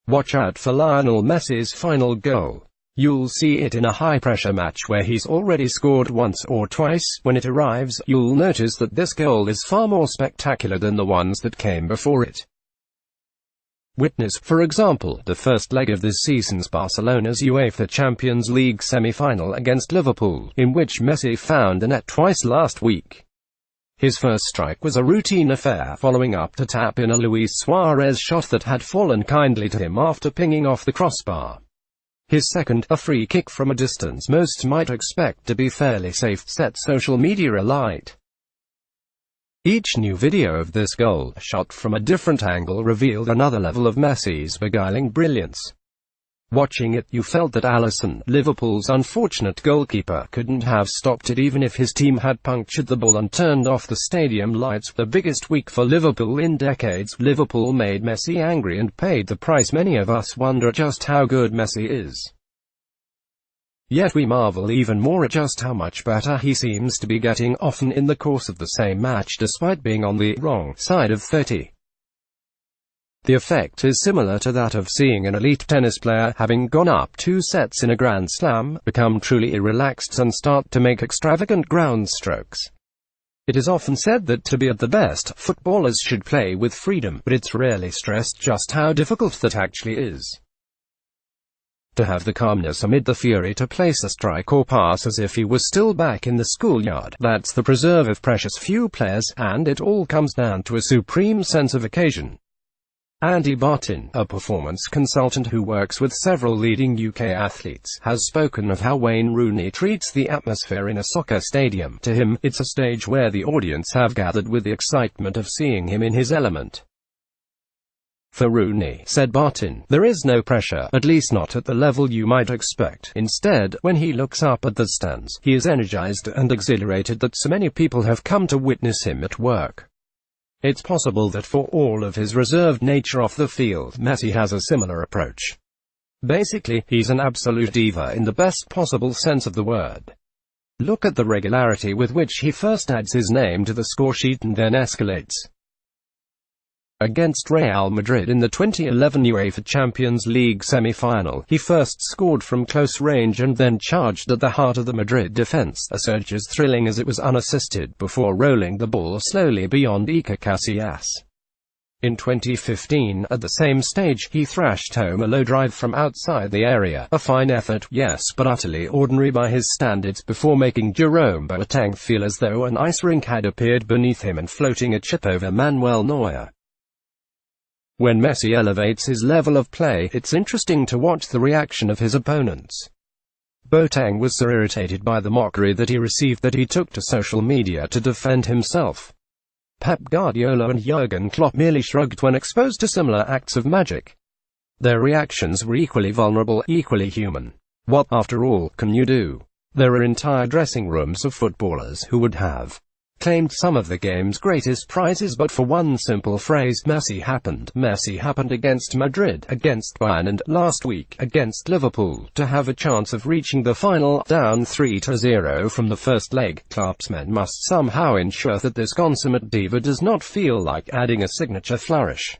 Watch out for Lionel Messi's final goal. You'll see it in a high-pressure match where he's already scored once or twice. When it arrives, you'll notice that this goal is far more spectacular than the ones that came before it. Witness, for example, the first leg of this season's Barcelona's UEFA Champions League semi-final against Liverpool, in which Messi found the net twice last week. His first strike was a routine affair, following up to tap in a Luis Suarez shot that had fallen kindly to him after pinging off the crossbar. His second, a free kick from a distance most might expect to be fairly safe, set social media alight. Each new video of this goal, shot from a different angle, revealed another level of Messi's beguiling brilliance. Watching it, you felt that Alisson, Liverpool's unfortunate goalkeeper, couldn't have stopped it even if his team had punctured the ball and turned off the stadium lights. The biggest week for Liverpool in decades. Liverpool made Messi angry and paid the price. Many of us wonder just how good Messi is. Yet we marvel even more at just how much better he seems to be getting, often in the course of the same match, despite being on the wrong side of 30. The effect is similar to that of seeing an elite tennis player, having gone up 2 sets in a Grand Slam, become truly relaxed and start to make extravagant ground strokes. It is often said that to be at the best, footballers should play with freedom, but it's rarely stressed just how difficult that actually is. To have the calmness amid the fury, to place a strike or pass as if he was still back in the schoolyard, that's the preserve of precious few players, and it all comes down to a supreme sense of occasion. Andy Barton, a performance consultant who works with several leading UK athletes, has spoken of how Wayne Rooney treats the atmosphere in a soccer stadium. To him, it's a stage where the audience have gathered with the excitement of seeing him in his element. For Rooney, said Barton, there is no pressure, at least not at the level you might expect. Instead, when he looks up at the stands, he is energized and exhilarated that so many people have come to witness him at work. It's possible that for all of his reserved nature off the field, Messi has a similar approach. Basically, he's an absolute diva in the best possible sense of the word. Look at the regularity with which he first adds his name to the scoresheet and then escalates. Against Real Madrid in the 2011 UEFA Champions League semi-final, he first scored from close range and then charged at the heart of the Madrid defense, a surge as thrilling as it was unassisted, before rolling the ball slowly beyond Iker Casillas. In 2015, at the same stage, he thrashed home a low drive from outside the area, a fine effort, yes, but utterly ordinary by his standards, before making Jerome Boateng feel as though an ice rink had appeared beneath him and floating a chip over Manuel Neuer. When Messi elevates his level of play, it's interesting to watch the reaction of his opponents. Boateng was so irritated by the mockery that he received that he took to social media to defend himself. Pep Guardiola and Jurgen Klopp merely shrugged when exposed to similar acts of magic. Their reactions were equally vulnerable, equally human. What, after all, can you do? There are entire dressing rooms of footballers who would have claimed some of the game's greatest prizes but for one simple phrase: Messi happened. Messi happened against Madrid, against Bayern, and, last week, against Liverpool. To have a chance of reaching the final, down 3-0 from the first leg, Klopp's men must somehow ensure that this consummate diva does not feel like adding a signature flourish.